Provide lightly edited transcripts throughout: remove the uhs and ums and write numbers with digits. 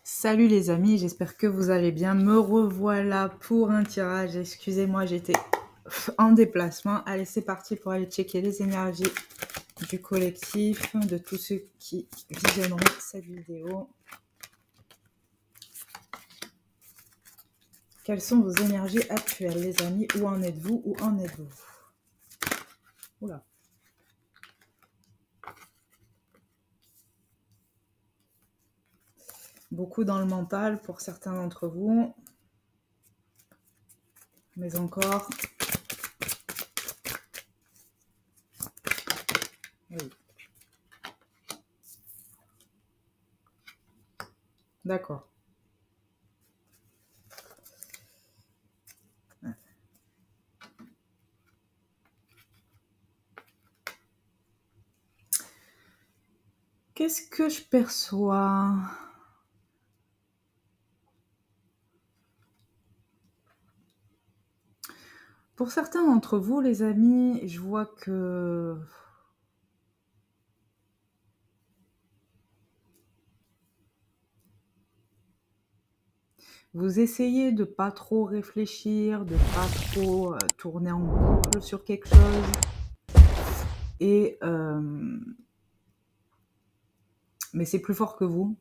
Salut les amis, j'espère que vous allez bien. Me revoilà pour un tirage. Excusez-moi, j'étais en déplacement. Allez, c'est parti pour aller checker les énergies du collectif, de tous ceux qui visionneront cette vidéo. Quelles sont vos énergies actuelles, les amis? Où en êtes-vous? Où en êtes-vous? Oula. Beaucoup dans le mental pour certains d'entre vous. Mais encore... Oui. D'accord. Qu'est-ce que je perçois? Pour certains d'entre vous, les amis, je vois que vous essayez de pas trop réfléchir, de pas trop tourner en boucle sur quelque chose. Et mais c'est plus fort que vous.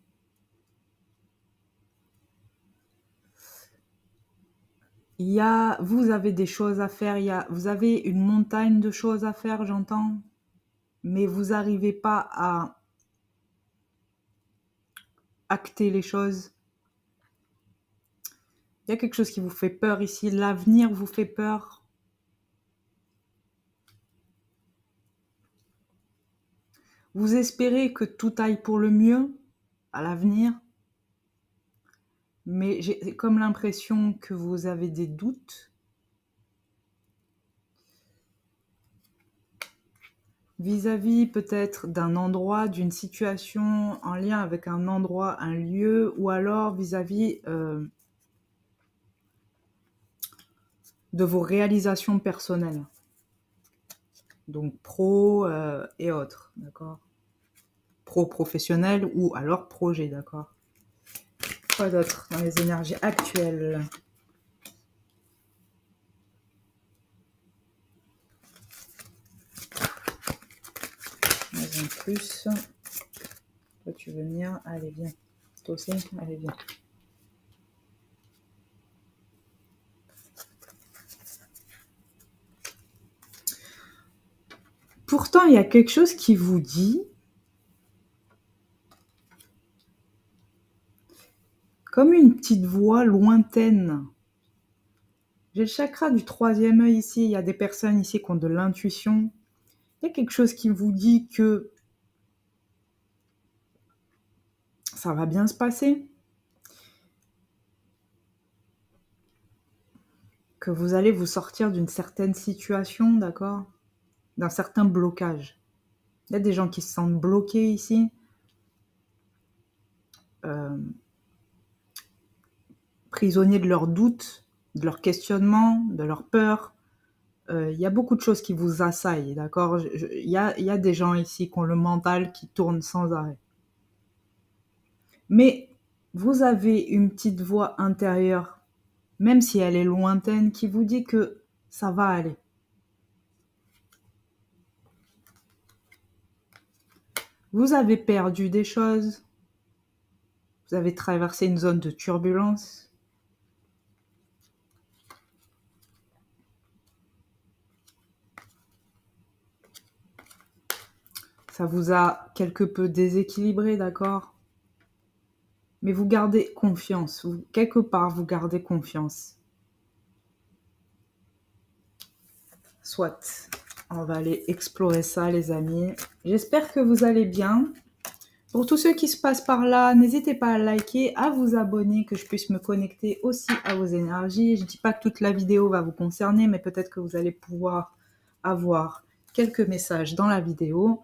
Vous avez des choses à faire, vous avez une montagne de choses à faire, j'entends, mais vous n'arrivez pas à acter les choses. Il y a quelque chose qui vous fait peur ici, l'avenir vous fait peur. Vous espérez que tout aille pour le mieux à l'avenir, mais j'ai comme l'impression que vous avez des doutes. Vis-à-vis peut-être d'un endroit, d'une situation en lien avec un endroit, un lieu, ou alors vis-à-vis de vos réalisations personnelles. Donc pro et autres, d'accord? Pro professionnel ou alors projet, d'accord? Quoi d'autre dans les énergies actuelles? Maison plus. Toi tu veux venir? Allez viens. Toi aussi? Allez viens. Pourtant, il y a quelque chose qui vous dit, comme une petite voix lointaine. J'ai le chakra du 3e œil ici. Il y a des personnes ici qui ont de l'intuition. Il y a quelque chose qui vous dit que ça va bien se passer. Que vous allez vous sortir d'une certaine situation, d'accord? D'un certain blocage. Il y a des gens qui se sentent bloqués ici. Prisonniers de leurs doutes, de leurs questionnements, de leurs peurs. Il y a beaucoup de choses qui vous assaillent, d'accord? Il y a des gens ici qui ont le mental qui tourne sans arrêt. Mais vous avez une petite voix intérieure, même si elle est lointaine, qui vous dit que ça va aller. Vous avez perdu des choses. Vous avez traversé une zone de turbulence. Ça vous a quelque peu déséquilibré, d'accord? Mais vous gardez confiance. Quelque part, vous gardez confiance. Soit. On va aller explorer ça, les amis. J'espère que vous allez bien. Pour tous ceux qui se passent par là, n'hésitez pas à liker, à vous abonner, que je puisse me connecter aussi à vos énergies. Je ne dis pas que toute la vidéo va vous concerner, mais peut-être que vous allez pouvoir avoir quelques messages dans la vidéo.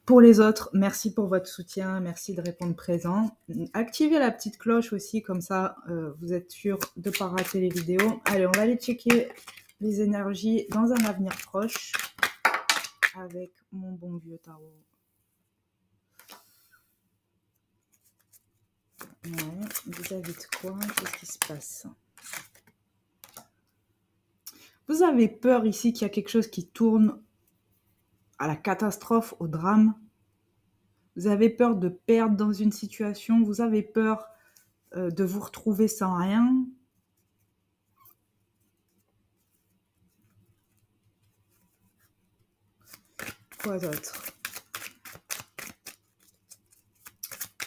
Pour les autres, merci pour votre soutien, merci de répondre présent. Activez la petite cloche aussi, comme ça vous êtes sûr de ne pas rater les vidéos. Allez, on va aller checker les énergies dans un avenir proche avec mon bon vieux tarot. Ouais, vis-à-vis de quoi? Qu'est-ce qui se passe? Vous avez peur ici qu'il y a quelque chose qui tourne à la catastrophe, au drame. Vous avez peur de perdre dans une situation. Vous avez peur de vous retrouver sans rien. Quoi d'autre?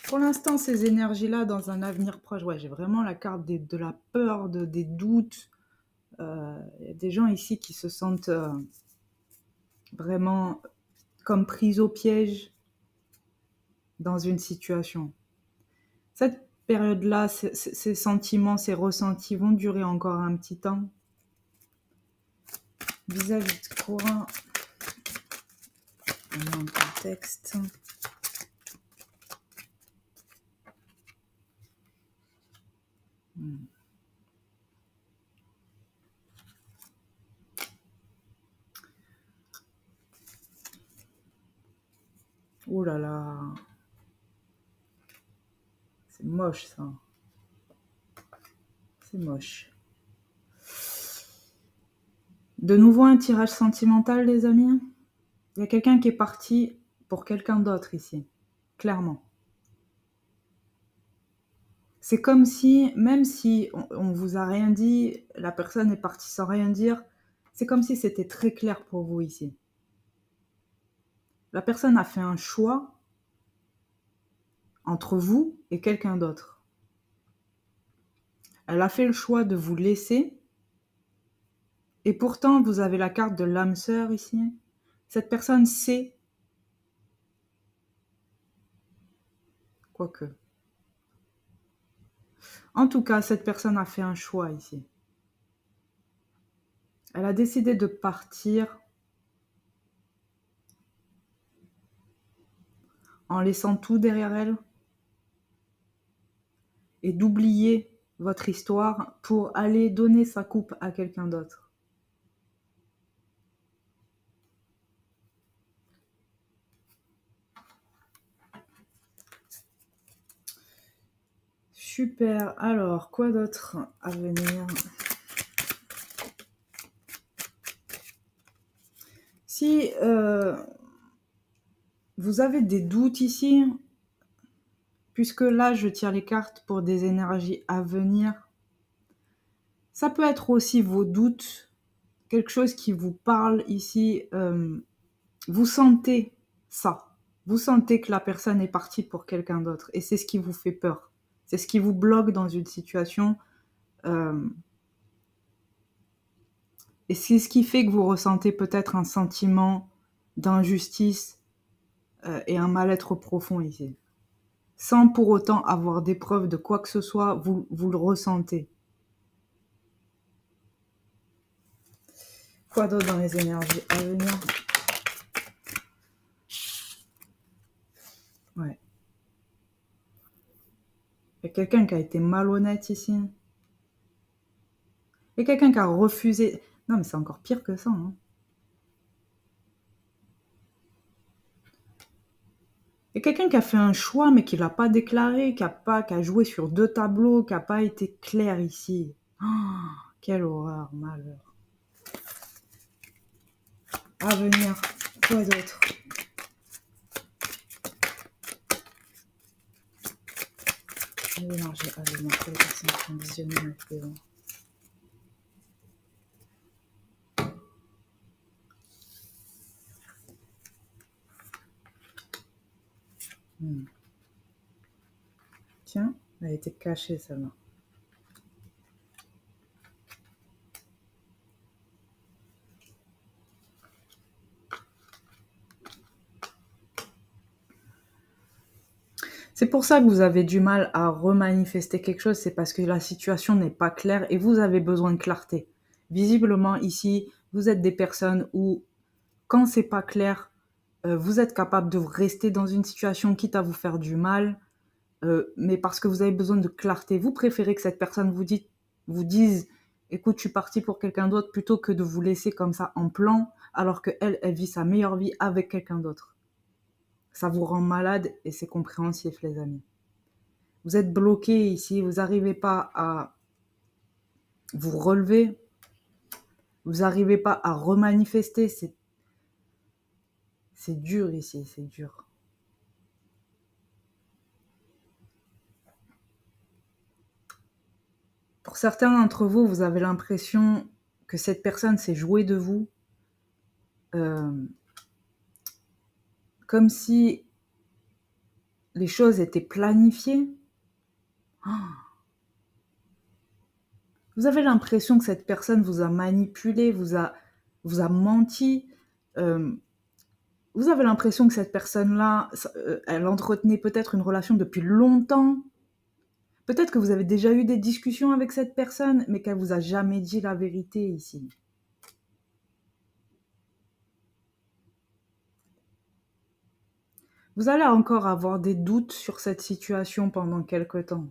Pour l'instant, ces énergies-là, dans un avenir proche, ouais, j'ai vraiment la carte de la peur, des doutes. Il y a des gens ici qui se sentent vraiment comme pris au piège dans une situation. Cette période-là, ces sentiments, ces ressentis vont durer encore un petit temps. Vis-à-vis de quoi? On met en contexte. Oh là là. C'est moche ça. C'est moche. De nouveau un tirage sentimental, les amis. Il y a quelqu'un qui est parti pour quelqu'un d'autre ici. Clairement. C'est comme si, même si on vous a rien dit, la personne est partie sans rien dire, c'est comme si c'était très clair pour vous ici. La personne a fait un choix entre vous et quelqu'un d'autre. Elle a fait le choix de vous laisser, et pourtant vous avez la carte de l'âme sœur ici. Cette personne sait, quoique. En tout cas, cette personne a fait un choix ici. Elle a décidé de partir en laissant tout derrière elle et d'oublier votre histoire pour aller donner sa coupe à quelqu'un d'autre. Super, alors quoi d'autre à venir? Si vous avez des doutes ici, puisque là je tire les cartes pour des énergies à venir, ça peut être aussi vos doutes, quelque chose qui vous parle ici, vous sentez ça, vous sentez que la personne est partie pour quelqu'un d'autre et c'est ce qui vous fait peur, c'est ce qui vous bloque dans une situation et c'est ce qui fait que vous ressentez peut-être un sentiment d'injustice et un mal-être profond ici. Sans pour autant avoir des preuves de quoi que ce soit, vous le ressentez. Quoi d'autre dans les énergies à venir? Ouais. Il y a quelqu'un qui a été malhonnête ici. Il y a quelqu'un qui a refusé. Non, mais c'est encore pire que ça. Hein. Il y a quelqu'un qui a fait un choix, mais qui ne l'a pas déclaré, qui a joué sur deux tableaux, qui n'a pas été clair ici. Oh, quelle horreur, malheur. À venir, quoi d'autre? L'énergie à venir pour les personnes qui ont visionné ma vidéo. Tiens, elle a été cachée celle-là. C'est pour ça que vous avez du mal à remanifester quelque chose, c'est parce que la situation n'est pas claire et vous avez besoin de clarté. Visiblement ici, vous êtes des personnes où, quand c'est pas clair, vous êtes capable de rester dans une situation quitte à vous faire du mal, mais parce que vous avez besoin de clarté. Vous préférez que cette personne vous dise écoute, je suis partie pour quelqu'un d'autre, plutôt que de vous laisser comme ça en plan, alors qu'elle, elle vit sa meilleure vie avec quelqu'un d'autre. Ça vous rend malade et c'est compréhensif, les amis. Vous êtes bloqué ici, vous n'arrivez pas à vous relever, vous n'arrivez pas à remanifester. C'est dur ici, c'est dur. Pour certains d'entre vous, vous avez l'impression que cette personne s'est jouée de vous. Comme si les choses étaient planifiées. Vous avez l'impression que cette personne vous a manipulé, vous a menti. Vous avez l'impression que cette personne-là, elle entretenait peut-être une relation depuis longtemps. Peut-être que vous avez déjà eu des discussions avec cette personne, mais qu'elle vous a jamais dit la vérité ici. Vous allez encore avoir des doutes sur cette situation pendant quelque temps.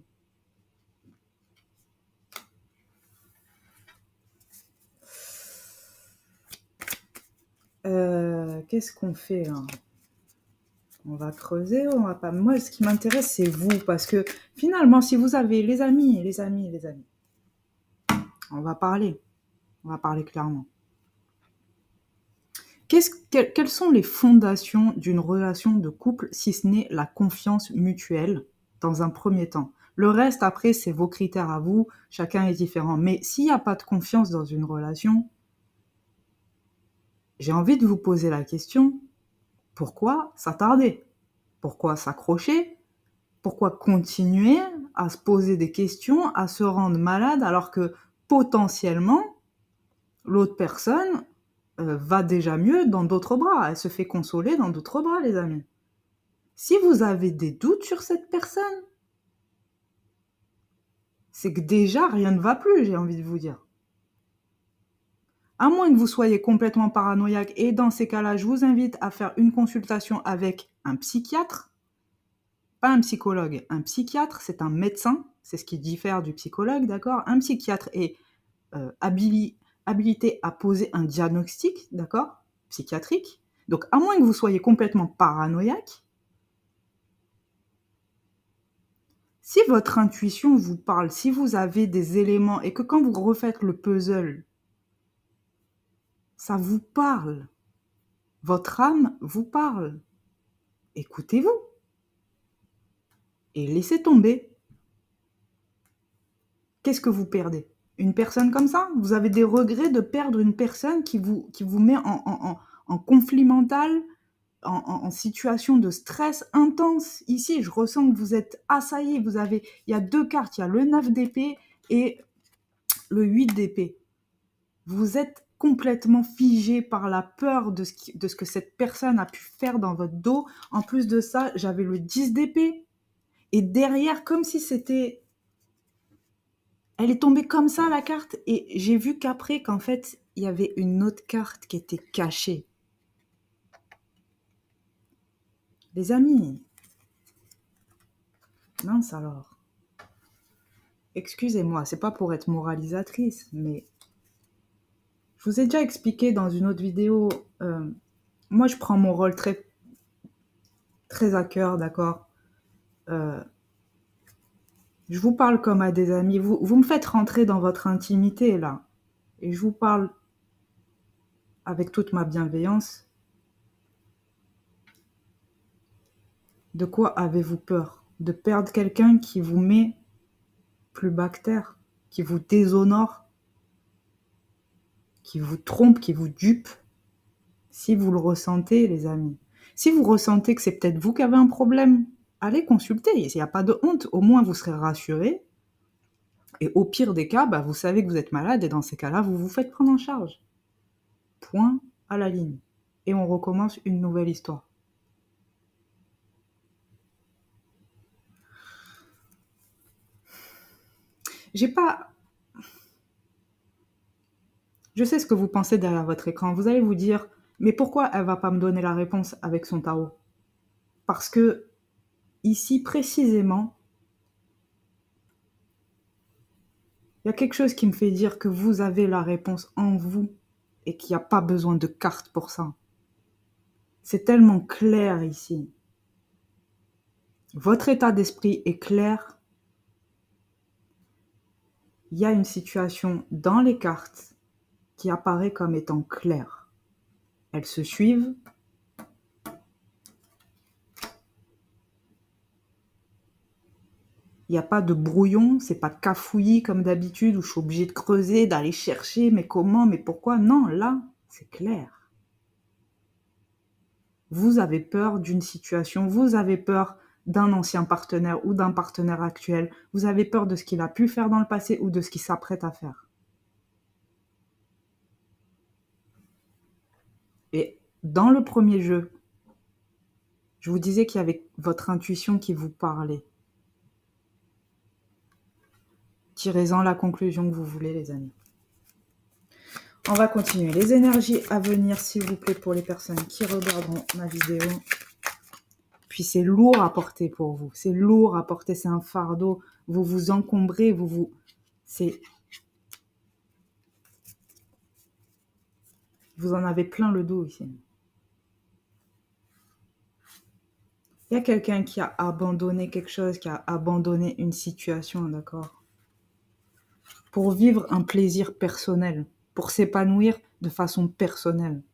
Qu'est-ce qu'on fait là? On va creuser, on va pas... Moi, ce qui m'intéresse, c'est vous, parce que finalement, si vous avez les amis, on va parler clairement. Quelles sont les fondations d'une relation de couple, si ce n'est la confiance mutuelle, dans un premier temps? Le reste, après, c'est vos critères à vous, chacun est différent. Mais s'il n'y a pas de confiance dans une relation, j'ai envie de vous poser la question, pourquoi s'attarder? Pourquoi s'accrocher? Pourquoi continuer à se poser des questions, à se rendre malade, alors que potentiellement, l'autre personne va déjà mieux dans d'autres bras. Elle se fait consoler dans d'autres bras, les amis. Si vous avez des doutes sur cette personne, c'est que déjà, rien ne va plus, j'ai envie de vous dire. À moins que vous soyez complètement paranoïaque, et dans ces cas-là, je vous invite à faire une consultation avec un psychiatre, pas un psychologue. Un psychiatre, c'est un médecin, c'est ce qui diffère du psychologue, d'accord? Un psychiatre est habilité à poser un diagnostic, d'accord, psychiatrique. Donc, à moins que vous soyez complètement paranoïaque, si votre intuition vous parle, si vous avez des éléments et que quand vous refaites le puzzle, ça vous parle, votre âme vous parle, écoutez-vous et laissez tomber. Qu'est-ce que vous perdez? Une personne comme ça? Vous avez des regrets de perdre une personne qui vous met en conflit mental, en situation de stress intense. Ici, je ressens que vous êtes assailli. Il y a deux cartes, il y a le 9 d'épée et le 8 d'épée. Vous êtes complètement figé par la peur de ce que cette personne a pu faire dans votre dos. En plus de ça, j'avais le 10 d'épée. Et derrière, comme si c'était... Elle est tombée comme ça, la carte. Et j'ai vu qu'après, qu'en fait, il y avait une autre carte qui était cachée. Les amis, mince alors. Excusez-moi, c'est pas pour être moralisatrice, mais je vous ai déjà expliqué dans une autre vidéo, moi je prends mon rôle très, très à cœur, d'accord? Je vous parle comme à des amis, vous me faites rentrer dans votre intimité là, et je vous parle avec toute ma bienveillance. De quoi avez-vous peur? De perdre quelqu'un qui vous met plus bas que terre, qui vous déshonore, qui vous trompe, qui vous dupe? Si vous le ressentez, les amis, si vous ressentez que c'est peut-être vous qui avez un problème, allez consulter, il n'y a pas de honte, au moins vous serez rassurés. Et au pire des cas, vous savez que vous êtes malade et dans ces cas-là, vous vous faites prendre en charge. Point à la ligne. Et on recommence une nouvelle histoire. Je sais ce que vous pensez derrière votre écran. Vous allez vous dire, mais pourquoi elle va pas me donner la réponse avec son tarot? Parce que, ici, précisément, il y a quelque chose qui me fait dire que vous avez la réponse en vous et qu'il n'y a pas besoin de cartes pour ça. C'est tellement clair ici. Votre état d'esprit est clair, il y a une situation dans les cartes qui apparaît comme étant claire. Elles se suivent. Il n'y a pas de brouillon, c'est pas de cafouillis comme d'habitude où je suis obligée de creuser, d'aller chercher, mais comment, mais pourquoi? Non, là, c'est clair. Vous avez peur d'une situation, vous avez peur d'un ancien partenaire ou d'un partenaire actuel, vous avez peur de ce qu'il a pu faire dans le passé ou de ce qu'il s'apprête à faire. Et dans le premier jeu, je vous disais qu'il y avait votre intuition qui vous parlait. Tirez-en la conclusion que vous voulez, les amis. On va continuer. Les énergies à venir, s'il vous plaît, pour les personnes qui regarderont ma vidéo. Puis c'est lourd à porter pour vous. C'est lourd à porter, c'est un fardeau. Vous vous encombrez, vous en avez plein le dos ici. Il y a quelqu'un qui a abandonné quelque chose, qui a abandonné une situation, d'accord? Pour vivre un plaisir personnel, pour s'épanouir de façon personnelle.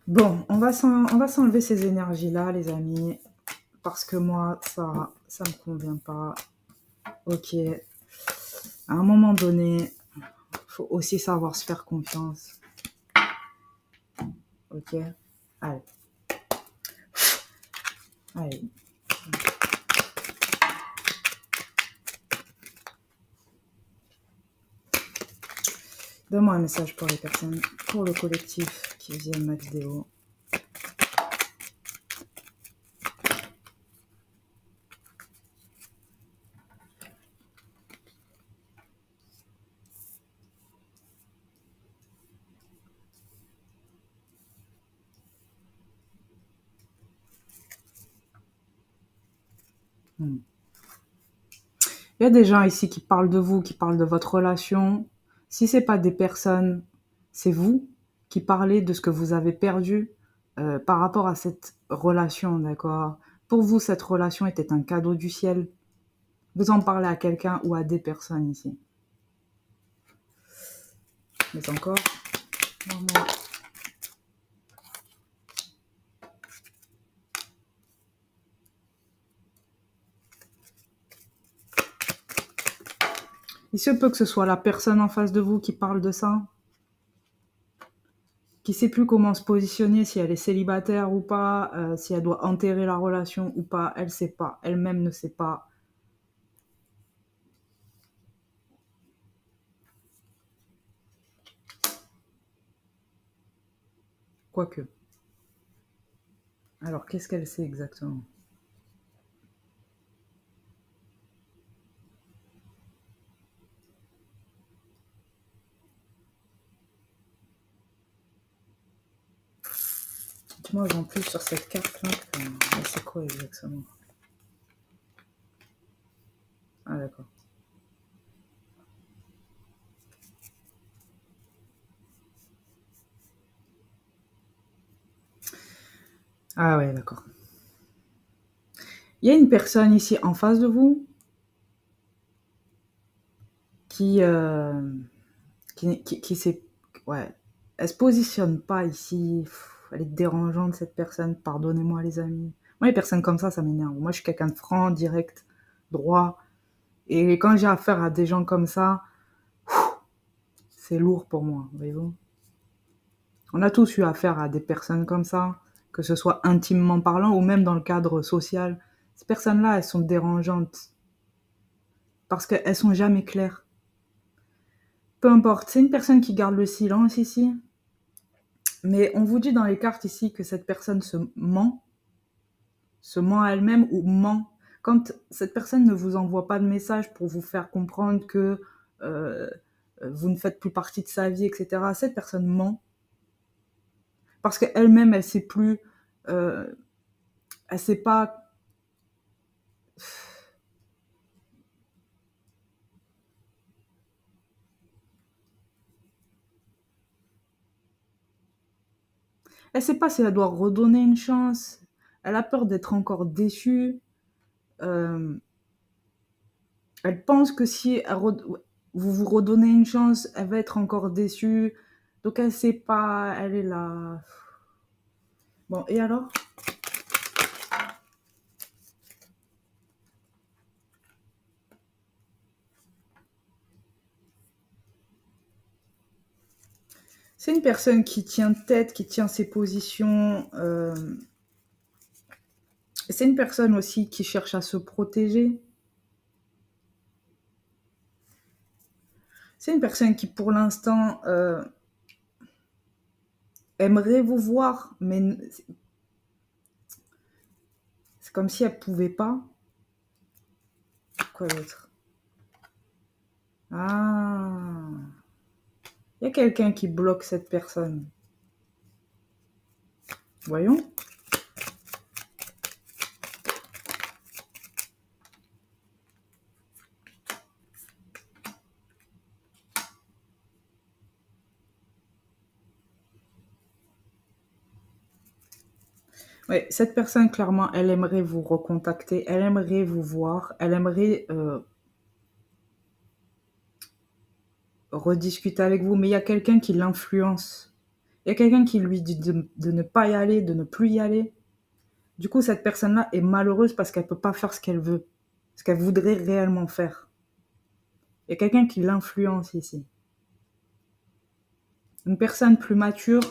Bon, on va s'enlever ces énergies-là, les amis, parce que moi, ça me convient pas. Ok. À un moment donné, il faut aussi savoir se faire confiance. Ok. Allez. Allez. Donne-moi un message pour les personnes, pour le collectif qui viennent ma vidéo. Il y a des gens ici qui parlent de vous, qui parlent de votre relation. Si ce n'est pas des personnes, c'est vous qui parlez de ce que vous avez perdu par rapport à cette relation, d'accord? Pour vous, cette relation était un cadeau du ciel. Vous en parlez à quelqu'un ou à des personnes ici. Mais encore, vraiment. Il se peut que ce soit la personne en face de vous qui parle de ça, qui ne sait plus comment se positionner, si elle est célibataire ou pas, si elle doit enterrer la relation ou pas, elle ne sait pas, elle-même ne sait pas. Quoique. Alors, qu'est-ce qu'elle sait exactement? Moi, j'en plus sur cette carte-là, c'est quoi exactement? Ah, d'accord. Ah ouais, d'accord. Il y a une personne ici en face de vous qui s'est... Ouais, elle se positionne pas ici. Elle est dérangeante, cette personne. Pardonnez-moi, les amis. Moi, les personnes comme ça m'énerve. Moi, je suis quelqu'un de franc, direct, droit. Et quand j'ai affaire à des gens comme ça, c'est lourd pour moi, voyez-vous. On a tous eu affaire à des personnes comme ça, que ce soit intimement parlant ou même dans le cadre social. Ces personnes-là, elles sont dérangeantes parce qu'elles sont jamais claires. Peu importe, c'est une personne qui garde le silence ici, mais on vous dit dans les cartes ici que cette personne se ment à elle-même ou ment. Quand cette personne ne vous envoie pas de message pour vous faire comprendre que vous ne faites plus partie de sa vie, etc., cette personne ment. Parce qu'elle-même, elle sait plus, elle sait pas. Elle sait pas si elle doit redonner une chance. Elle a peur d'être encore déçue. Euh, Elle pense que si vous vous redonnez une chance, elle va être encore déçue. Donc elle sait pas, elle est là. Bon, et alors? C'est une personne qui tient tête, qui tient ses positions. C'est une personne aussi qui cherche à se protéger. C'est une personne qui, pour l'instant, aimerait vous voir, mais c'est comme si elle pouvait pas. Quoi d'autre? Ah, il y a quelqu'un qui bloque cette personne. Voyons. Oui, cette personne, clairement, elle aimerait vous recontacter, elle aimerait vous voir, elle aimerait rediscuter avec vous, mais il y a quelqu'un qui l'influence. Il y a quelqu'un qui lui dit de ne pas y aller, de ne plus y aller. Du coup, cette personne-là est malheureuse parce qu'elle ne peut pas faire ce qu'elle veut, ce qu'elle voudrait réellement faire. Il y a quelqu'un qui l'influence ici. Une personne plus mature,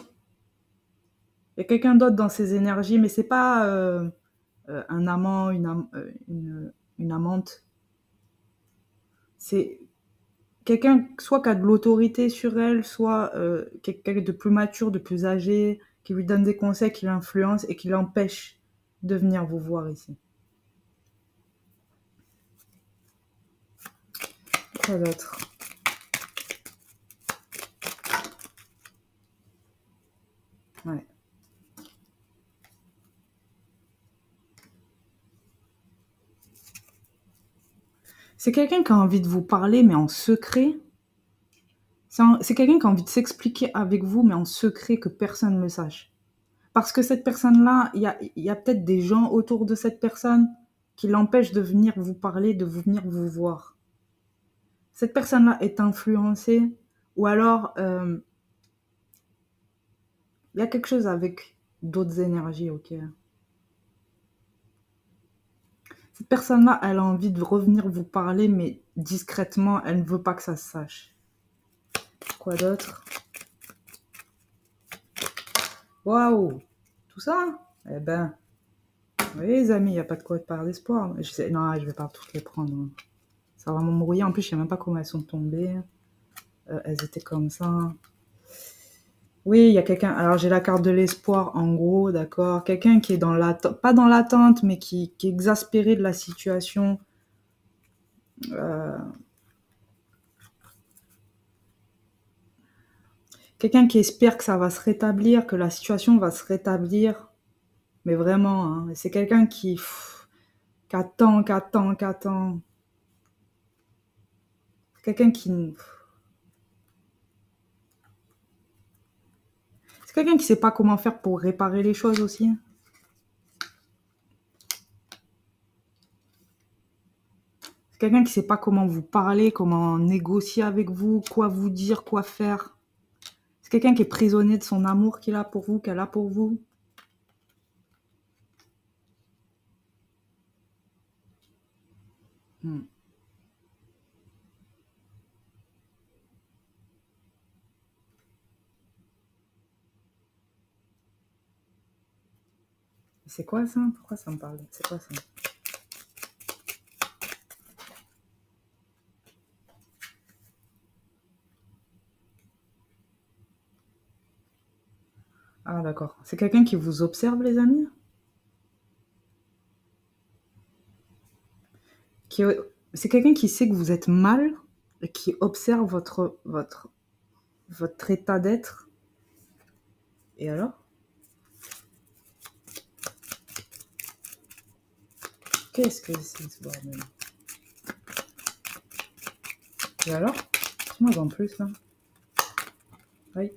il y a quelqu'un d'autre dans ses énergies, mais c'est pas un amant, une amante. C'est quelqu'un soit qui a de l'autorité sur elle, soit quelqu'un de plus mature, de plus âgé, qui lui donne des conseils, qui l'influence et qui l'empêche de venir vous voir ici. Quoi d'autre? Ouais. C'est quelqu'un qui a envie de vous parler, mais en secret. C'est quelqu'un qui a envie de s'expliquer avec vous, mais en secret, que personne ne le sache. Parce que cette personne-là, il y a peut-être des gens autour de cette personne qui l'empêchent de venir vous parler, de venir vous voir. Cette personne-là est influencée, ou alors il y a quelque chose avec d'autres énergies, ok. Cette personne-là, elle a envie de revenir vous parler, mais discrètement, elle ne veut pas que ça se sache. Quoi d'autre? Waouh! Tout ça? Eh ben, oui les amis, il n'y a pas de quoi de parler d'espoir. Non, je vais pas toutes les prendre. Ça va m'embrouiller. En plus, je sais même pas comment elles sont tombées. Elles étaient comme ça. Oui, il y a quelqu'un. Alors, j'ai la carte de l'espoir, en gros, d'accord. Quelqu'un qui est dans l'attente, pas dans l'attente, mais qui est exaspéré de la situation. Quelqu'un qui espère que ça va se rétablir, que la situation va se rétablir. Mais vraiment, hein, c'est quelqu'un qui attend, qui attend, qui attend. Quelqu'un qui. C'est quelqu'un qui sait pas comment faire pour réparer les choses aussi. C'est quelqu'un qui sait pas comment vous parler, comment négocier avec vous, quoi vous dire, quoi faire. C'est quelqu'un qui est prisonnier de son amour qu'il a pour vous, qu'elle a pour vous. C'est quoi ça? Pourquoi ça me parle? C'est quoi ça? Ah d'accord. C'est quelqu'un qui vous observe, les amis? Qui... C'est quelqu'un qui sait que vous êtes mal et qui observe votre état d'être. Et alors? Qu'est-ce que c'est ce bordel? Et alors? Dis-moi en plus là. Oui.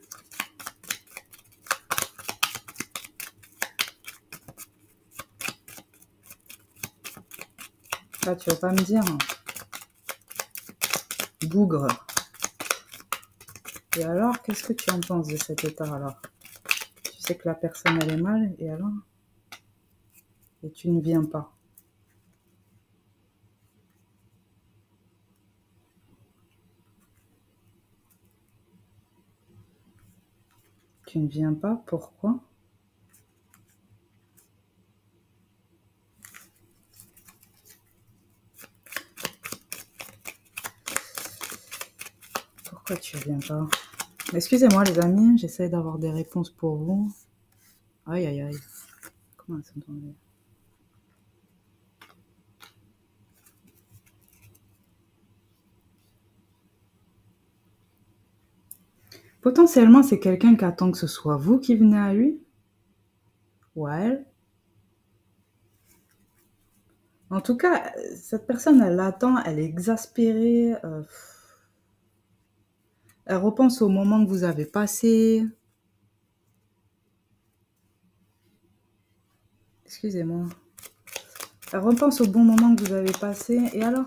Là, tu vas pas me dire. Bougre. Et alors, qu'est-ce que tu en penses de cet état alors? Tu sais que la personne, elle est mal, et alors? Et tu ne viens pas. Tu ne viens pas, pourquoi? Pourquoi tu viens pas? Excusez-moi les amis, j'essaie d'avoir des réponses pour vous. Aïe aïe aïe. Comment ça s'entendait? Potentiellement, c'est quelqu'un qui attend que ce soit vous qui venez à lui. Ou à elle. En tout cas, cette personne, elle l'attend, elle est exaspérée. Elle repense au moment que vous avez passé. Excusez-moi. Elle repense au bon moment que vous avez passé. Et alors?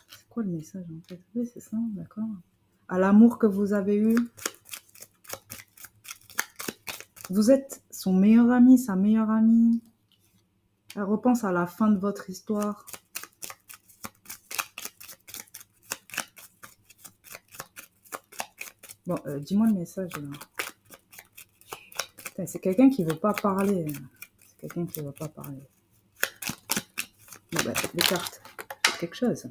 C'est quoi le message en fait? Oui, c'est ça, d'accord. À l'amour que vous avez eu. Vous êtes son meilleur ami, sa meilleure amie. Elle repense à la fin de votre histoire. Bon, dis-moi le message là. C'est quelqu'un qui veut pas parler. C'est quelqu'un qui veut pas parler. Bon, bah, les cartes, c'est quelque chose.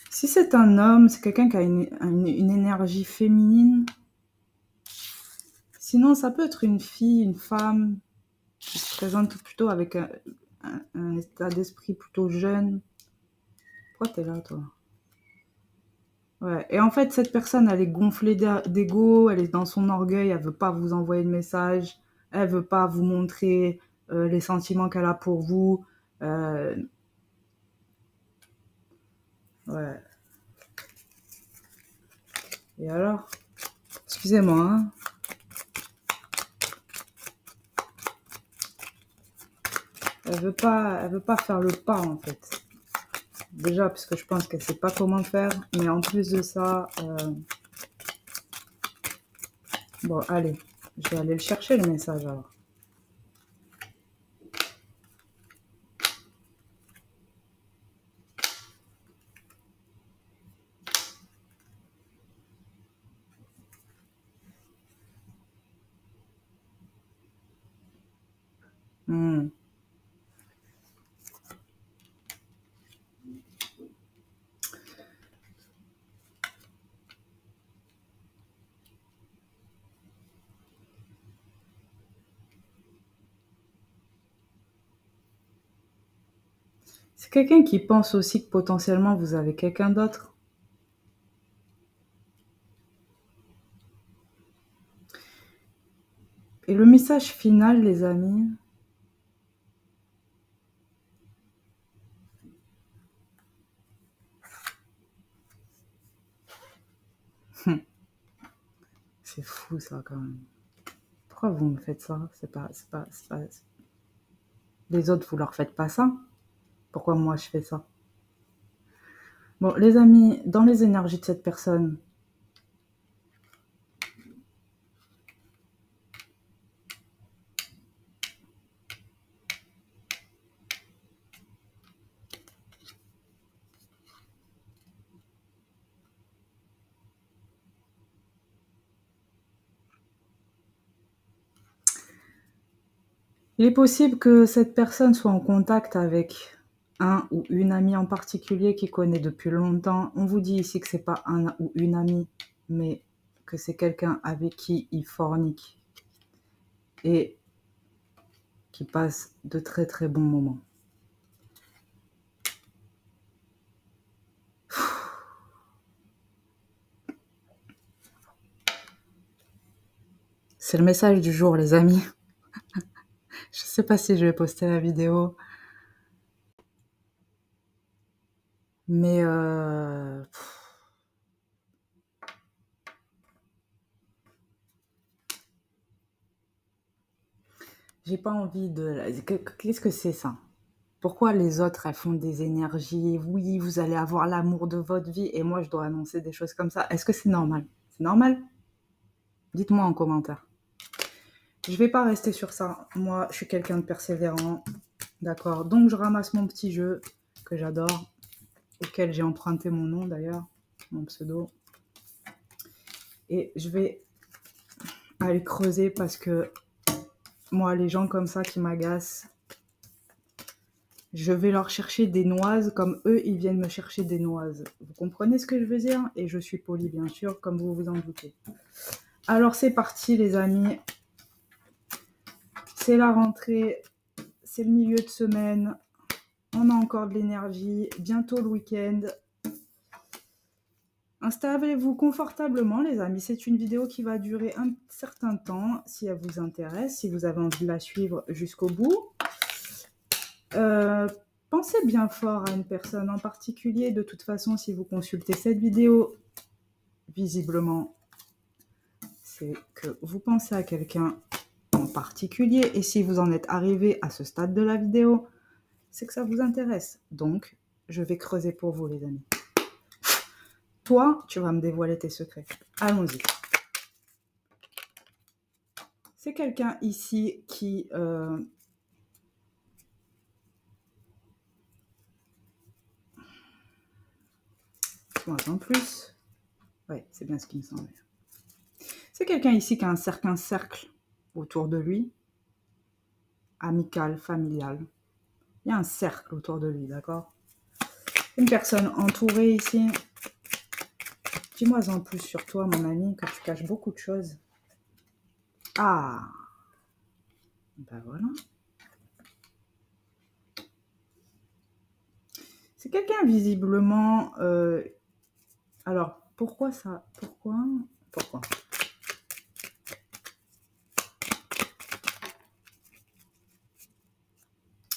Si c'est un homme, c'est quelqu'un qui a une énergie féminine. Sinon, ça peut être une fille, une femme qui se présente plutôt avec un état d'esprit plutôt jeune. Pourquoi t'es là, toi? Ouais. Et en fait, cette personne, elle est gonflée d'ego, elle est dans son orgueil, elle veut pas vous envoyer de message, elle veut pas vous montrer les sentiments qu'elle a pour vous. Ouais. Et alors? Excusez-moi, hein. Elle veut pas faire le pas, en fait. Déjà, parce que je pense qu'elle sait pas comment faire, mais en plus de ça, bon, allez, je vais aller le chercher, le message, alors. Hmm. C'est quelqu'un qui pense aussi que potentiellement vous avez quelqu'un d'autre. Et le message final, les amis, c'est fou ça quand même. Pourquoi vous me faites ça? C'est pas... Les autres, vous leur faites pas ça? Pourquoi moi je fais ça? Bon, les amis, dans les énergies de cette personne, il est possible que cette personne soit en contact avec un ou une amie en particulier qui connaît depuis longtemps. On vous dit ici que c'est pas un ou une amie, mais que c'est quelqu'un avec qui il fornique et qui passe de très très bons moments. C'est le message du jour, les amis. Je sais pas si je vais poster la vidéo, mais J'ai pas envie de... Qu'est-ce que c'est ça? Pourquoi les autres, elles font des énergies? Oui, vous allez avoir l'amour de votre vie et moi, je dois annoncer des choses comme ça. Est-ce que c'est normal? C'est normal? Dites-moi en commentaire. Je vais pas rester sur ça. Moi, je suis quelqu'un de persévérant. D'accord? Donc, je ramasse mon petit jeu que j'adore, auquel j'ai emprunté mon nom d'ailleurs, mon pseudo. Et je vais aller creuser parce que moi, les gens comme ça qui m'agacent, je vais leur chercher des noises comme eux, ils viennent me chercher des noises. Vous comprenez ce que je veux dire? Et je suis polie, bien sûr, comme vous vous en doutez. Alors, c'est parti, les amis. C'est la rentrée, c'est le milieu de semaine. On a encore de l'énergie. Bientôt le week-end. Installez-vous confortablement, les amis. C'est une vidéo qui va durer un certain temps, si elle vous intéresse, si vous avez envie de la suivre jusqu'au bout. Pensez bien fort à une personne en particulier. De toute façon, si vous consultez cette vidéo, visiblement, c'est que vous pensez à quelqu'un en particulier. Et si vous en êtes arrivé à ce stade de la vidéo, c'est que ça vous intéresse. Donc, je vais creuser pour vous, les amis. Toi, tu vas me dévoiler tes secrets. Allons-y. C'est quelqu'un ici qui... Moi, en plus. Oui, c'est bien ce qui me semblait. C'est quelqu'un ici qui a un cercle autour de lui. Amical, familial. Il y a un cercle autour de lui, d'accord? Une personne entourée ici. Dis-moi en plus sur toi, mon ami, que tu caches beaucoup de choses. Ah! Ben voilà. C'est quelqu'un visiblement... Alors, pourquoi ça? Pourquoi?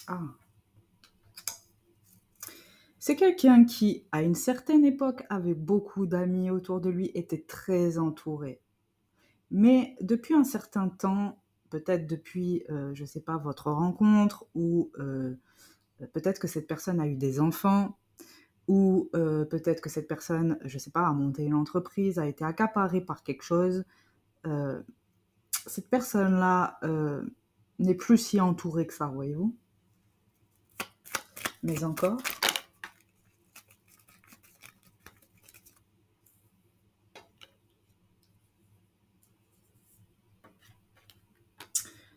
Ah. C'est quelqu'un qui, à une certaine époque, avait beaucoup d'amis autour de lui, était très entouré. Mais depuis un certain temps, peut-être depuis, je ne sais pas, votre rencontre, ou peut-être que cette personne a eu des enfants, ou peut-être que cette personne, je ne sais pas, a monté une entreprise, a été accaparée par quelque chose. Cette personne-là n'est plus si entourée que ça, voyez-vous. Mais encore...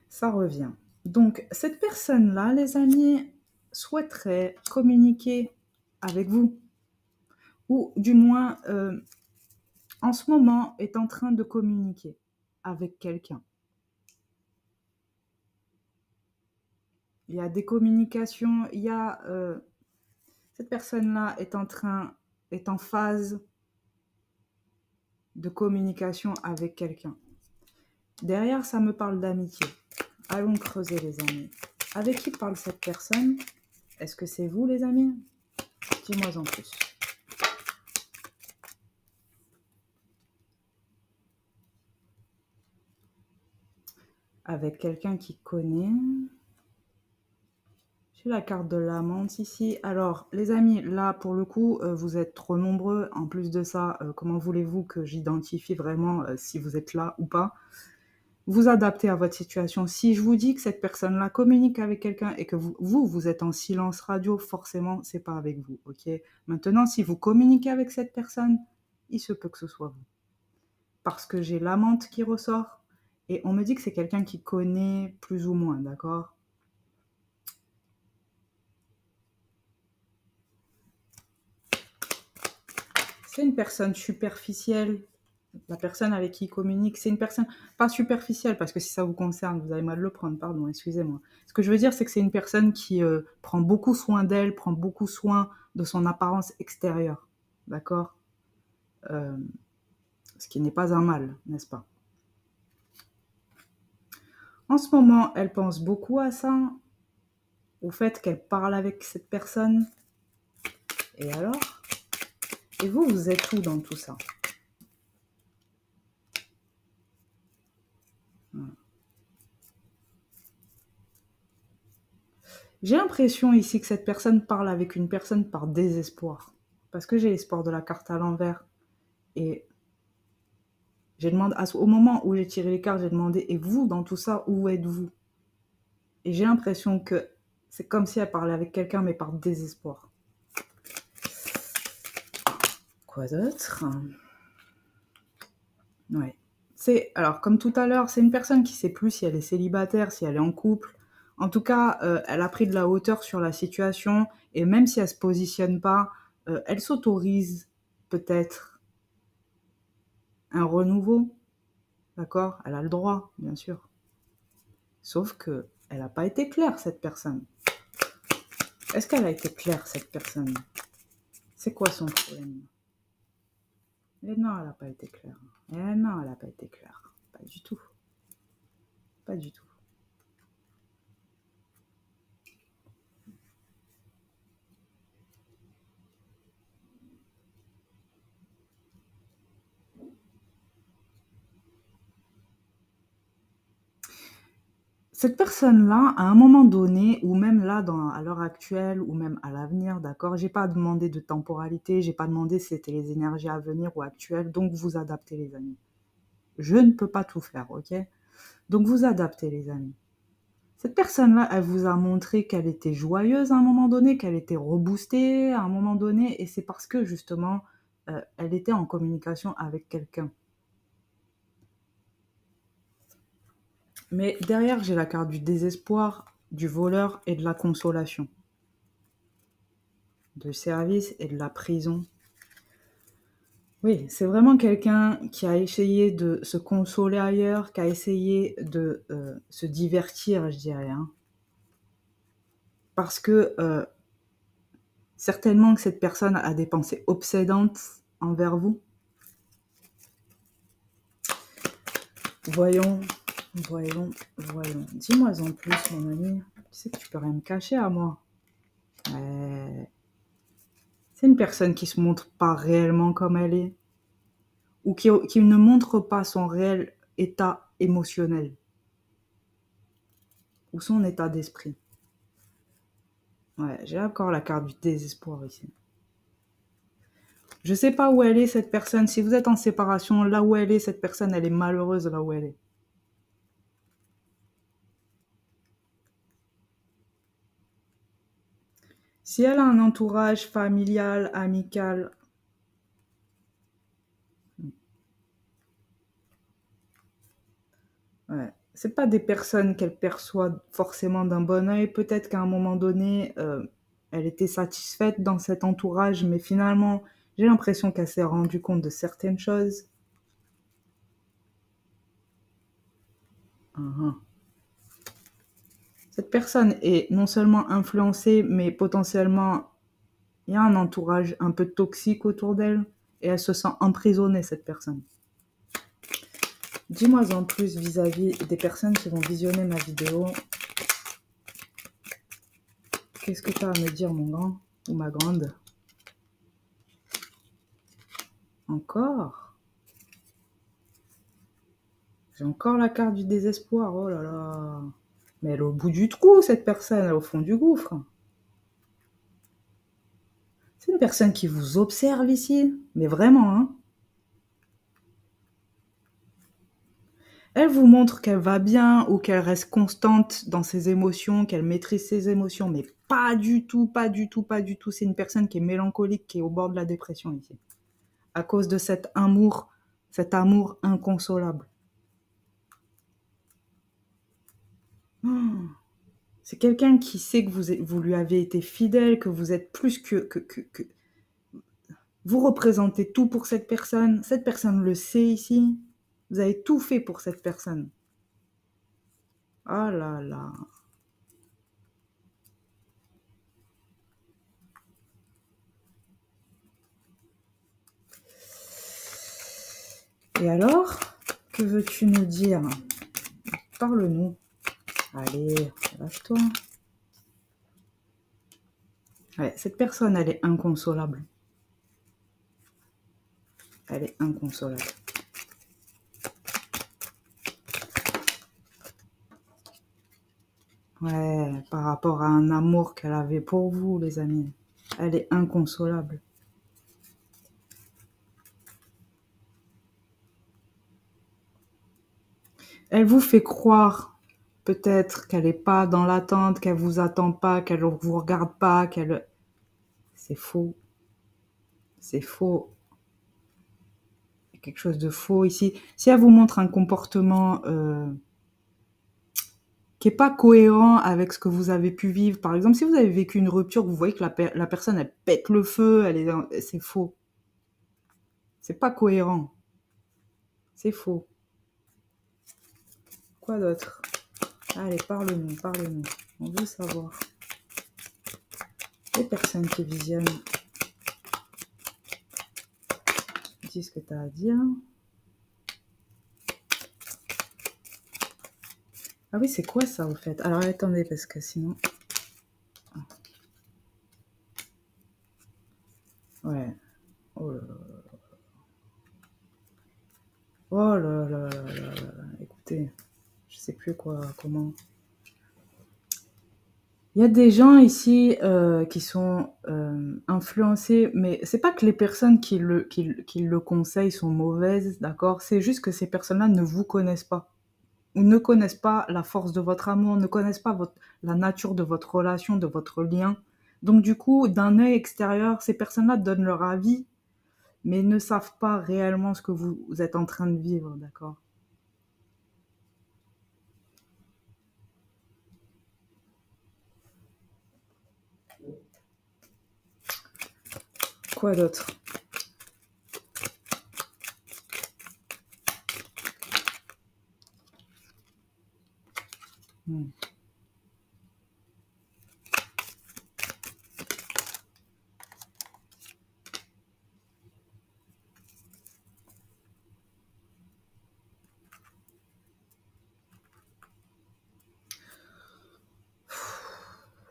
ça revient. Donc, cette personne-là, les amis, souhaiterait communiquer avec vous. Ou du moins, en ce moment, est en train de communiquer avec quelqu'un. Il y a des communications, il y a... cette personne-là est en phase de communication avec quelqu'un. Derrière, ça me parle d'amitié. Allons creuser, les amis. Avec qui parle cette personne? Est-ce que c'est vous, les amis? Dis-moi en plus. Avec quelqu'un qui connaît. J'ai la carte de l'amante ici. Alors, les amis, là, pour le coup, vous êtes trop nombreux. En plus de ça, comment voulez-vous que j'identifie vraiment si vous êtes là ou pas? Vous adaptez à votre situation. Si je vous dis que cette personne-là communique avec quelqu'un et que vous êtes en silence radio, forcément, c'est pas avec vous, ok? Maintenant, si vous communiquez avec cette personne, il se peut que ce soit vous. Parce que j'ai l'amante qui ressort et on me dit que c'est quelqu'un qui connaît plus ou moins, d'accord? C'est une personne superficielle. La personne avec qui il communique, c'est une personne pas superficielle, parce que si ça vous concerne, vous allez mal le prendre, pardon, excusez-moi. Ce que je veux dire, c'est que c'est une personne qui prend beaucoup soin d'elle, prend beaucoup soin de son apparence extérieure, d'accord? Ce qui n'est pas un mal, n'est-ce pas? En ce moment, elle pense beaucoup à ça, au fait qu'elle parle avec cette personne. Et alors? Et vous, vous êtes où dans tout ça? J'ai l'impression ici que cette personne parle avec une personne par désespoir. Parce que j'ai l'espoir de la carte à l'envers. Et j'ai demandé, au moment où j'ai tiré les cartes, j'ai demandé, et vous, dans tout ça, où êtes-vous? Et j'ai l'impression que c'est comme si elle parlait avec quelqu'un, mais par désespoir. Quoi d'autre? Ouais. Alors, comme tout à l'heure, c'est une personne qui ne sait plus si elle est célibataire, si elle est en couple. En tout cas, elle a pris de la hauteur sur la situation, et même si elle ne se positionne pas, elle s'autorise peut-être un renouveau, d'accord? Elle a le droit, bien sûr. Sauf que elle n'a pas été claire, cette personne. Est-ce qu'elle a été claire, cette personne? C'est quoi son problème? Et non, elle n'a pas été claire. Et non, elle n'a pas été claire. Pas du tout. Pas du tout. Cette personne-là, à un moment donné, ou même là, à l'heure actuelle, ou même à l'avenir, d'accord, j'ai pas demandé de temporalité, j'ai pas demandé si c'était les énergies à venir ou actuelles, donc vous adaptez les amis. Je ne peux pas tout faire, ok? Donc vous adaptez les amis. Cette personne-là, elle vous a montré qu'elle était joyeuse à un moment donné, qu'elle était reboostée à un moment donné, et c'est parce que justement, elle était en communication avec quelqu'un. Mais derrière, j'ai la carte du désespoir, du voleur et de la consolation. De service et de la prison. Oui, c'est vraiment quelqu'un qui a essayé de se consoler ailleurs, qui a essayé de se divertir, je dirais. Hein. Parce que certainement que cette personne a des pensées obsédantes envers vous. Voyons, voyons, voyons. Dis-moi en plus, mon ami. Tu sais que tu peux rien me cacher à moi. C'est une personne qui se montre pas réellement comme elle est. Ou qui ne montre pas son réel état émotionnel. Ou son état d'esprit. Ouais, j'ai encore la carte du désespoir ici. Je sais pas où elle est, cette personne. Si vous êtes en séparation, là où elle est, cette personne, elle est malheureuse là où elle est. Si elle a un entourage familial, amical, ouais, c'est pas des personnes qu'elle perçoit forcément d'un bon œil. Peut-être qu'à un moment donné, elle était satisfaite dans cet entourage, mais finalement, j'ai l'impression qu'elle s'est rendue compte de certaines choses. Uh-huh. Cette personne est non seulement influencée, mais potentiellement, il y a un entourage un peu toxique autour d'elle et elle se sent emprisonnée, cette personne. Dis-moi en plus vis-à-vis des personnes qui vont visionner ma vidéo. Qu'est-ce que tu as à me dire, mon grand ou ma grande? Encore? J'ai encore la carte du désespoir, oh là là. Mais elle est au bout du trou, cette personne, elle est au fond du gouffre. C'est une personne qui vous observe ici, mais vraiment, hein. Elle vous montre qu'elle va bien ou qu'elle reste constante dans ses émotions, qu'elle maîtrise ses émotions, mais pas du tout, pas du tout, pas du tout. C'est une personne qui est mélancolique, qui est au bord de la dépression ici. À cause de cet amour inconsolable. Oh, c'est quelqu'un qui sait que vous lui avez été fidèle, que vous êtes plus que... Vous représentez tout pour cette personne. Cette personne le sait ici. Vous avez tout fait pour cette personne. Oh là là. Et alors, que veux-tu nous dire? Parle-nous. Allez, lâche-toi. Ouais, cette personne, elle est inconsolable. Elle est inconsolable. Ouais, par rapport à un amour qu'elle avait pour vous, les amis. Elle est inconsolable. Elle vous fait croire, peut-être, qu'elle n'est pas dans l'attente, qu'elle vous attend pas, qu'elle vous regarde pas, qu'elle... C'est faux. C'est faux. Il y a quelque chose de faux ici. Si elle vous montre un comportement qui est pas cohérent avec ce que vous avez pu vivre, par exemple, si vous avez vécu une rupture, vous voyez que la personne, elle pète le feu, c'est faux. C'est pas cohérent. C'est faux. Quoi d'autre? Allez, parle-nous, parle-nous. On veut savoir. Les personnes qui visionnent, dis ce que tu as à dire. Ah oui, c'est quoi ça, au fait? Alors, attendez, parce que sinon... Ouais. Oh là là. Oh là là là là là. Écoutez, je sais plus comment... Il y a des gens ici qui sont influencés, mais c'est pas que les personnes qui le conseillent sont mauvaises, d'accord? C'est juste que ces personnes-là ne vous connaissent pas. Ou ne connaissent pas la force de votre amour, ne connaissent pas la nature de votre relation, de votre lien. Donc du coup, d'un œil extérieur, ces personnes-là donnent leur avis, mais ne savent pas réellement ce que vous êtes en train de vivre, d'accord? Quoi d'autre?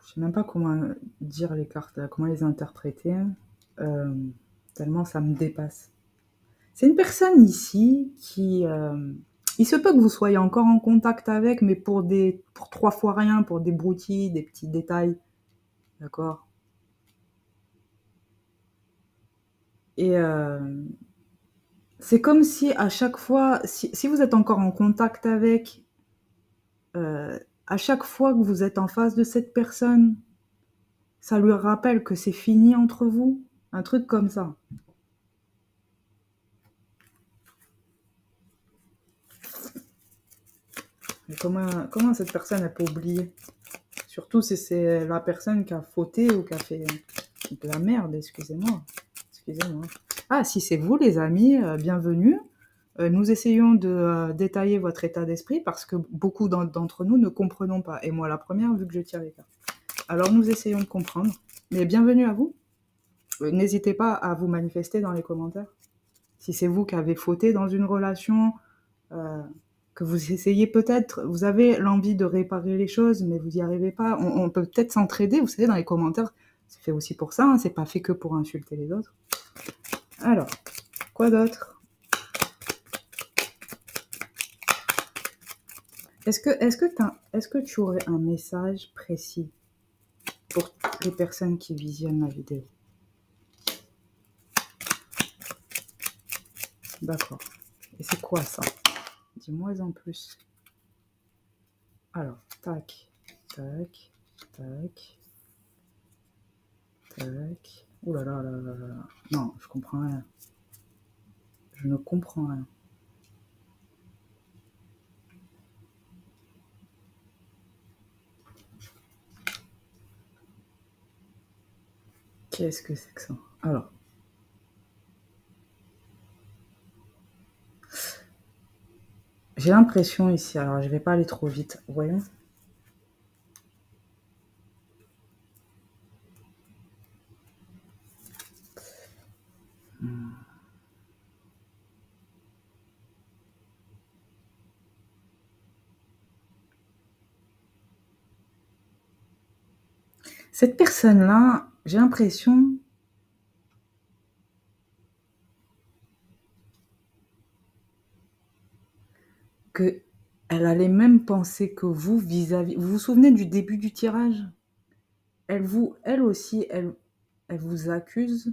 Je sais même pas comment dire les cartes, comment les interpréter, euh, tellement ça me dépasse. C'est une personne ici qui... il se peut que vous soyez encore en contact avec, mais pour 3 fois rien, pour des broutilles, des petits détails, d'accord? Et c'est comme si à chaque fois, si vous êtes encore en contact avec, à chaque fois que vous êtes en face de cette personne, ça lui rappelle que c'est fini entre vous, un truc comme ça. Mais comment cette personne elle peut oublier? Surtout si c'est la personne qui a fauté ou qui a fait de la merde, excusez-moi. Excusez-moi. Ah, si c'est vous les amis, bienvenue. Nous essayons de détailler votre état d'esprit parce que beaucoup d'entre nous ne comprenons pas. Et moi la première, vu que je tire les cartes. Alors nous essayons de comprendre. Mais bienvenue à vous. N'hésitez pas à vous manifester dans les commentaires. Si c'est vous qui avez fauté dans une relation, que vous essayez peut-être, vous avez l'envie de réparer les choses, mais vous n'y arrivez pas, on peut peut-être s'entraider, vous savez, dans les commentaires, c'est fait aussi pour ça, hein, c'est pas fait que pour insulter les autres. Alors, quoi d'autre? Est-ce que tu aurais un message précis pour les personnes qui visionnent la vidéo? D'accord. Et c'est quoi ça? Dis-moi en plus. Alors, tac, tac, tac, tac. Ouh là là là là là. Non, je comprends rien. Je ne comprends rien. Qu'est-ce que c'est que ça? Alors, j'ai l'impression ici, alors je vais pas aller trop vite, voyons. Cette personne-là, j'ai l'impression que Elle a les mêmes pensées que vous vis-à-vis. Vous vous souvenez du début du tirage? Elle aussi, elle vous accuse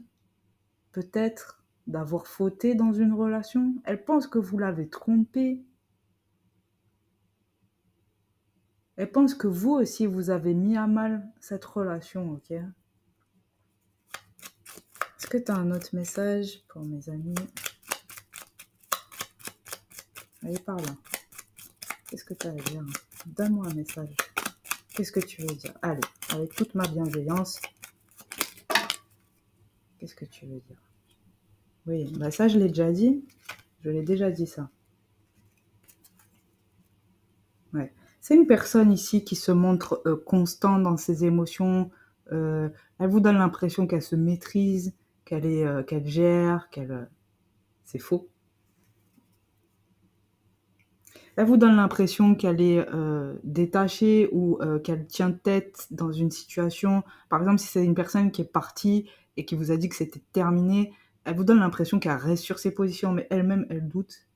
peut-être d'avoir fauté dans une relation. Elle pense que vous l'avez trompée. Elle pense que vous aussi, vous avez mis à mal cette relation, ok? Est-ce que tu as un autre message pour mes amis? Allez, par là. Qu'est-ce que tu as à dire? Donne-moi un message. Qu'est-ce que tu veux dire? Allez, avec toute ma bienveillance. Qu'est-ce que tu veux dire? Oui, bah ça, je l'ai déjà dit. Je l'ai déjà dit, ça. Ouais. C'est une personne ici qui se montre constante dans ses émotions. Elle vous donne l'impression qu'elle se maîtrise, qu'elle gère, c'est faux. Elle vous donne l'impression qu'elle est détachée ou qu'elle tient tête dans une situation. Par exemple, si c'est une personne qui est partie et qui vous a dit que c'était terminé, elle vous donne l'impression qu'elle reste sur ses positions, mais elle-même, elle doute.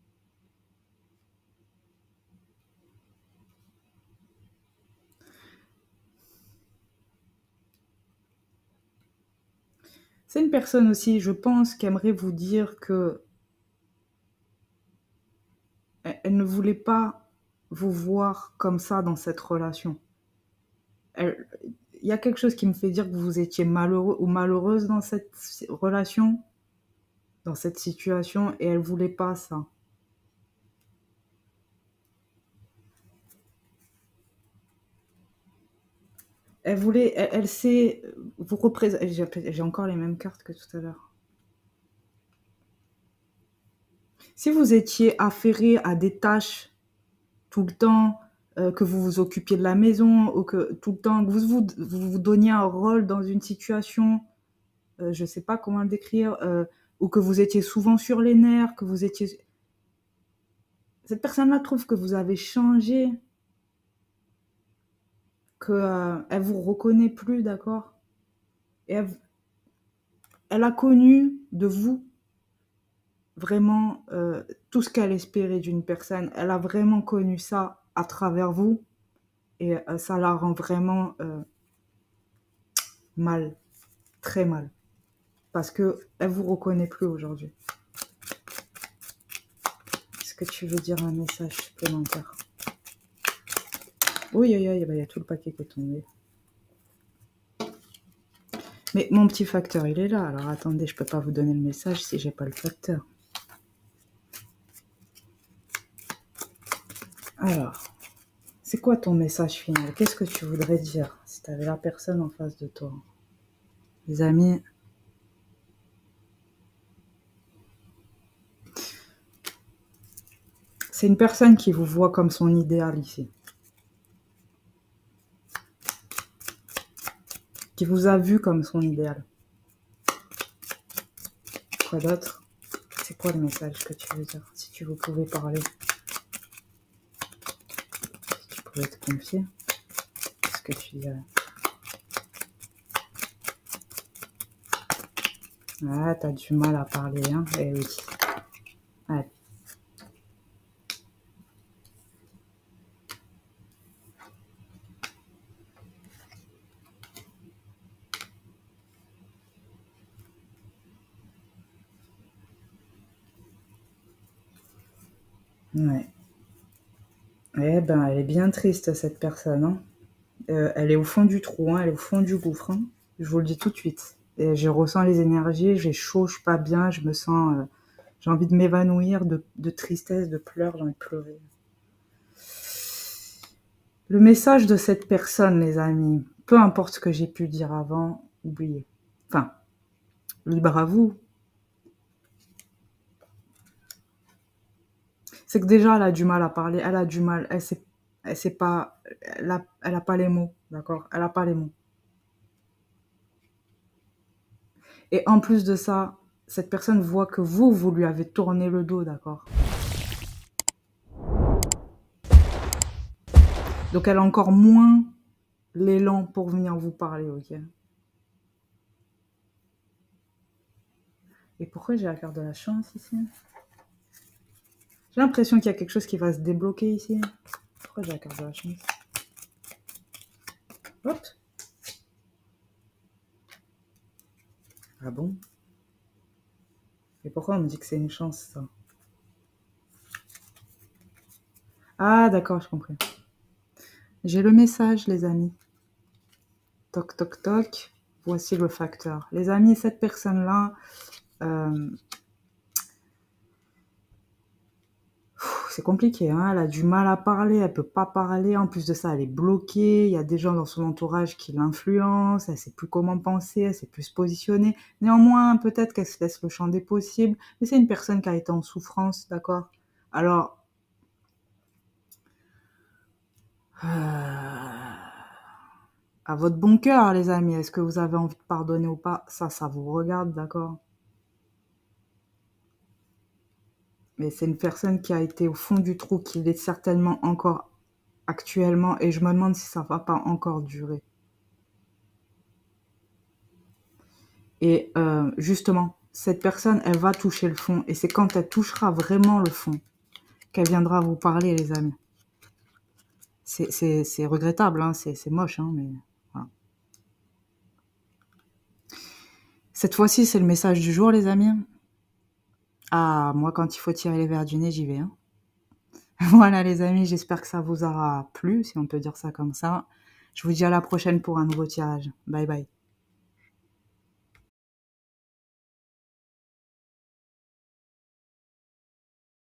C'est une personne aussi, je pense, qui aimerait vous dire que elle ne voulait pas vous voir comme ça dans cette relation. Il y a quelque chose qui me fait dire que vous étiez malheureux ou malheureuse dans cette relation, dans cette situation, et elle voulait pas ça. Elle sait vous représenter. J'ai encore les mêmes cartes que tout à l'heure. Si vous étiez affairé à des tâches tout le temps, que vous vous occupiez de la maison, ou que tout le temps, que vous donniez un rôle dans une situation, je ne sais pas comment le décrire, ou que vous étiez souvent sur les nerfs, que vous étiez... Cette personne-là trouve que vous avez changé, qu'elle ne vous reconnaît plus, d'accord? Et elle a connu de vous vraiment tout ce qu'elle espérait d'une personne. Elle a vraiment connu ça à travers vous, et ça la rend vraiment mal, très mal, parce qu'elle ne vous reconnaît plus aujourd'hui. Est-ce que tu veux dire un message supplémentaire? Oui, il y a tout le paquet qui est tombé. Mais mon petit facteur, il est là. Alors attendez, je peux pas vous donner le message si j'ai pas le facteur. Alors, c'est quoi ton message final? Qu'est-ce que tu voudrais dire si tu avais la personne en face de toi? Les amis, c'est une personne qui vous voit comme son idéal ici. Qui vous a vu comme son idéal. Quoi d'autre? C'est quoi le message que tu veux dire? Si tu vous pouvais parler. Si tu pouvais te confier. Qu'est-ce que tu dirais? Ah, t'as du mal à parler, hein? Eh oui. Allez. Ouais. Eh ben, elle est bien triste, cette personne, hein. Elle est au fond du trou, hein, elle est au fond du gouffre, hein. Je vous le dis tout de suite. Et je ressens les énergies, j'ai chaud, je suis pas bien, je me sens... j'ai envie de m'évanouir, de tristesse, de pleurs, j'ai envie de pleurer. Le message de cette personne, les amis, peu importe ce que j'ai pu dire avant, oubliez. Enfin, libre à vous. C'est que déjà, elle a du mal à parler, elle a du mal, elle sait pas, elle a pas les mots, d'accord? Elle a pas les mots. Et en plus de ça, cette personne voit que vous lui avez tourné le dos, d'accord? Donc elle a encore moins l'élan pour venir vous parler, ok? Et pourquoi j'ai la carte de la chance ici? J'ai l'impression qu'il y a quelque chose qui va se débloquer ici. Pourquoi j'ai la carte de la chance? Hop. Ah bon? Et pourquoi on me dit que c'est une chance, ça? Ah, d'accord, je comprends. J'ai le message, les amis. Toc, toc, toc. Voici le facteur. Les amis, cette personne-là, c'est compliqué, hein. Elle a du mal à parler, elle peut pas parler. En plus de ça, elle est bloquée. Il y a des gens dans son entourage qui l'influencent. Elle sait plus comment penser, elle sait plus se positionner. Néanmoins, peut-être qu'elle se laisse le champ des possibles. Mais c'est une personne qui a été en souffrance, d'accord? Alors, à votre bon cœur, les amis, est-ce que vous avez envie de pardonner ou pas? Ça vous regarde, d'accord? Mais c'est une personne qui a été au fond du trou, qui l'est certainement encore actuellement, et je me demande si ça va pas encore durer. Et justement, cette personne, elle va toucher le fond, et c'est quand elle touchera vraiment le fond qu'elle viendra vous parler, les amis. C'est regrettable, hein, c'est moche, hein, mais voilà. Cette fois-ci, c'est le message du jour, les amis. Ah, moi, quand il faut tirer les verres du nez, j'y vais, hein. Voilà, les amis, j'espère que ça vous aura plu, si on peut dire ça comme ça. Je vous dis à la prochaine pour un nouveau tirage. Bye bye.